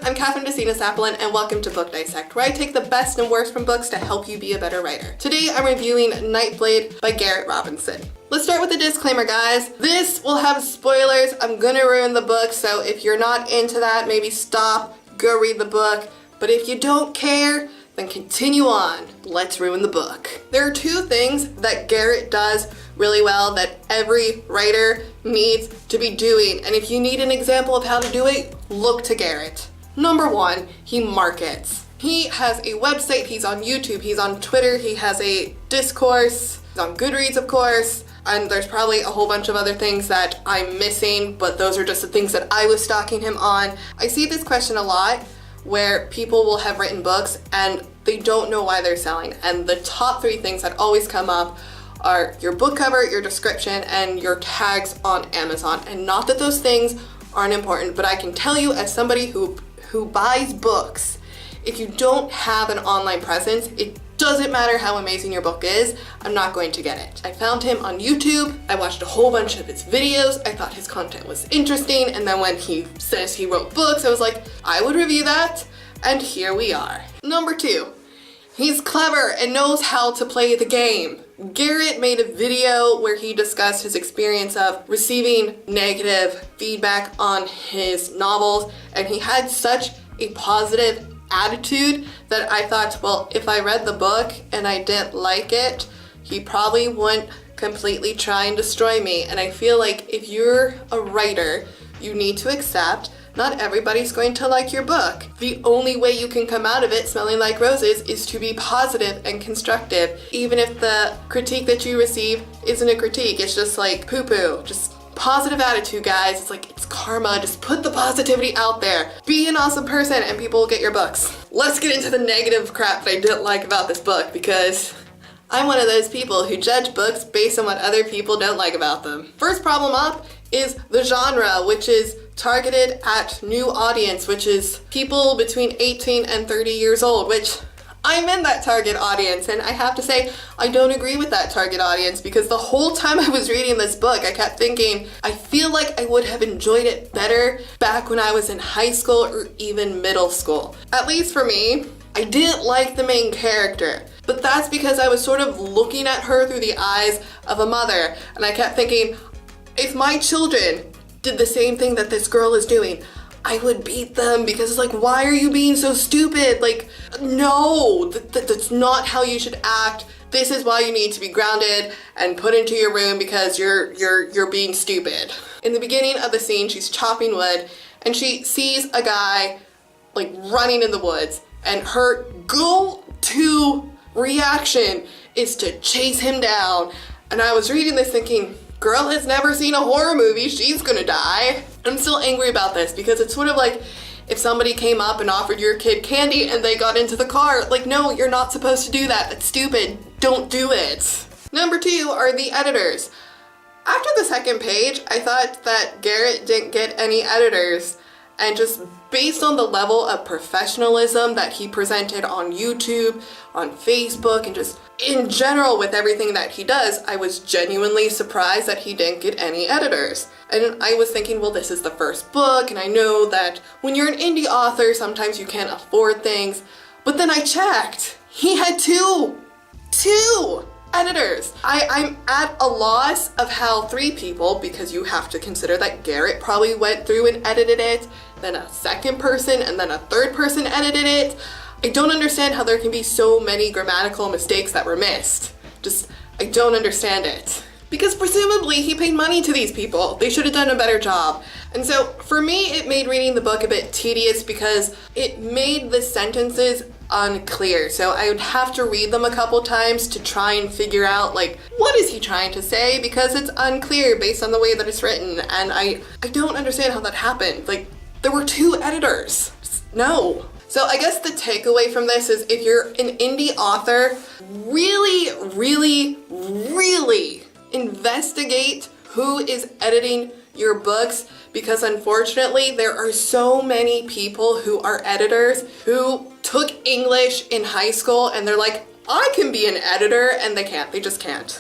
I'm Kathryn and welcome to Book Dissect, where I take the best and worst from books to help you be a better writer. Today I'm reviewing Nightblade by Garrett Robinson. Let's start with a disclaimer, guys. This will have spoilers. I'm gonna ruin the book, so if you're not into that, maybe stop, go read the book. But if you don't care, then continue on. Let's ruin the book. There are two things that Garrett does really well that every writer needs to be doing. And if you need an example of how to do it, look to Garrett. Number one, he markets. He has a website, he's on YouTube, he's on Twitter, he has a discourse, he's on Goodreads, of course, and there's probably a whole bunch of other things that I'm missing, but those are just the things that I was stalking him on. I see this question a lot where people will have written books and they don't know why they're selling. And the top three things that always come up are your book cover, your description, and your tags on Amazon. And not that those things aren't important, but I can tell you as somebody who buys books, if you don't have an online presence, it doesn't matter how amazing your book is, I'm not going to get it. I found him on YouTube, I watched a whole bunch of his videos, I thought his content was interesting, and then when he says he wrote books, I was like, I would review that, and here we are. Number two, he's clever and knows how to play the game. Garrett made a video where he discussed his experience of receiving negative feedback on his novels, and he had such a positive attitude that I thought, well, if I read the book and I didn't like it, he probably wouldn't completely try and destroy me. And I feel like if you're a writer, you need to accept not everybody's going to like your book. The only way you can come out of it smelling like roses is to be positive and constructive, even if the critique that you receive isn't a critique, it's just like poo-poo. Just positive attitude, guys. It's like, it's karma. Just put the positivity out there. Be an awesome person and people will get your books. Let's get into the negative crap that I didn't like about this book, because I'm one of those people who judge books based on what other people don't like about them. First problem up is the genre, which is targeted at new audience, which is people between 18 and 30 years old, which I'm in that target audience, and I have to say I don't agree with that target audience, because the whole time I was reading this book I kept thinking I feel like I would have enjoyed it better back when I was in high school or even middle school. At least for me, I didn't like the main character, but that's because I was sort of looking at her through the eyes of a mother, and I kept thinking, if my children did the same thing that this girl is doing, I would beat them, because it's like, why are you being so stupid? Like, no, that's not how you should act. This is why you need to be grounded and put into your room, because you're being stupid. In the beginning of the scene, she's chopping wood and she sees a guy like running in the woods, and her go-to reaction is to chase him down. And I was reading this thinking, girl has never seen a horror movie, she's gonna die. I'm still angry about this, because it's sort of like if somebody came up and offered your kid candy and they got into the car. Like, no, you're not supposed to do that. That's stupid. Don't do it. Number two are the editors. After the second page, I thought that Garrett didn't get any editors, and just based on the level of professionalism that he presented on YouTube, on Facebook, and just in general with everything that he does, I was genuinely surprised that he didn't get any editors. And I was thinking, well, this is the first book, and I know that when you're an indie author, sometimes you can't afford things. But then I checked. He had two editors. I'm at a loss of how three people, because you have to consider that Garrett probably went through and edited it, then a second person, and then a third person edited it. I don't understand how there can be so many grammatical mistakes that were missed. I don't understand it. Because presumably he paid money to these people. They should have done a better job. And so for me, it made reading the book a bit tedious, because it made the sentences unclear. So I would have to read them a couple times to try and figure out, like, what is he trying to say? Because it's unclear based on the way that it's written. And I don't understand how that happened. Like, there were two editors. No. So I guess the takeaway from this is, if you're an indie author, really, really, really investigate who is editing your books, because unfortunately there are so many people who are editors who took English in high school and they're like, I can be an editor, and they can't. They just can't.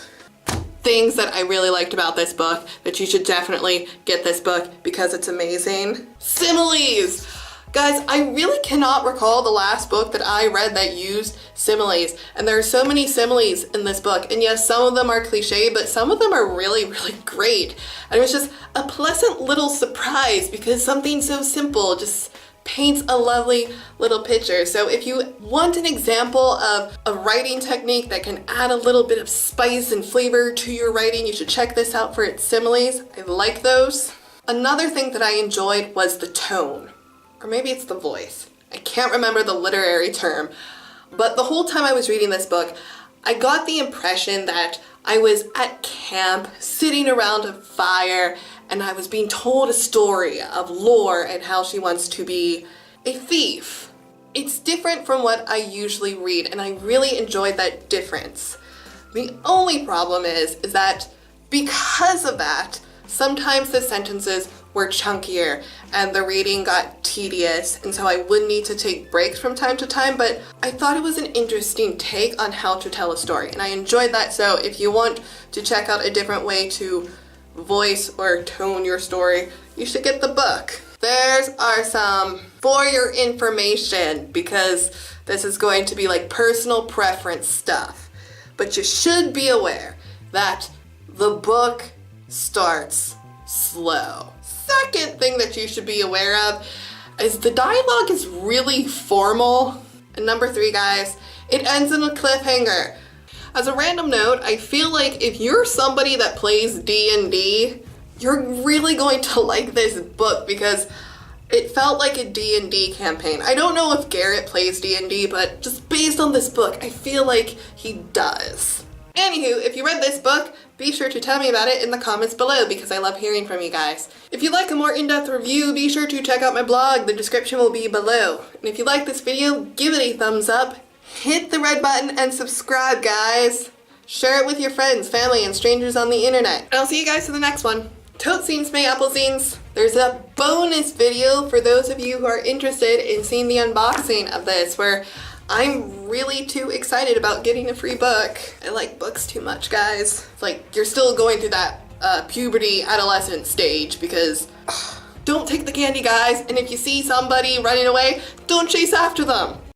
Things that I really liked about this book, that you should definitely get this book because it's amazing. Similes! Guys, I really cannot recall the last book that I read that used similes, and there are so many similes in this book, and yes, some of them are cliche, but some of them are really, really great. And it was just a pleasant little surprise because something so simple just paints a lovely little picture. So if you want an example of a writing technique that can add a little bit of spice and flavor to your writing, you should check this out for its similes. I like those. Another thing that I enjoyed was the tone. Or maybe it's the voice. I can't remember the literary term, but the whole time I was reading this book, I got the impression that I was at camp, sitting around a fire, and I was being told a story of lore and how she wants to be a thief. It's different from what I usually read, and I really enjoyed that difference. The only problem is that because of that, sometimes the sentences were chunkier and the reading got tedious, and so I would need to take breaks from time to time, but I thought it was an interesting take on how to tell a story, and I enjoyed that. So if you want to check out a different way to voice or tone your story, you should get the book. There's are some for your information, because this is going to be like personal preference stuff, but you should be aware that the book starts slow. Second thing that you should be aware of is the dialogue is really formal. And number 3, guys, it ends in a cliffhanger. As a random note, I feel like if you're somebody that plays D&D, you're really going to like this book because it felt like a D&D campaign. I don't know if Garrett plays D&D, but just based on this book, I feel like he does. Anywho, if you read this book, be sure to tell me about it in the comments below because I love hearing from you guys. If you'd like a more in-depth review, be sure to check out my blog. The description will be below. And if you like this video, give it a thumbs up, hit the red button, and subscribe, guys. Share it with your friends, family, and strangers on the internet. And I'll see you guys in the next one. Totes scenes, may apple scenes. There's a bonus video for those of you who are interested in seeing the unboxing of this, where I'm really too excited about getting a free book. I like books too much, guys. It's like you're still going through that puberty adolescent stage because don't take the candy, guys. And if you see somebody running away, don't chase after them.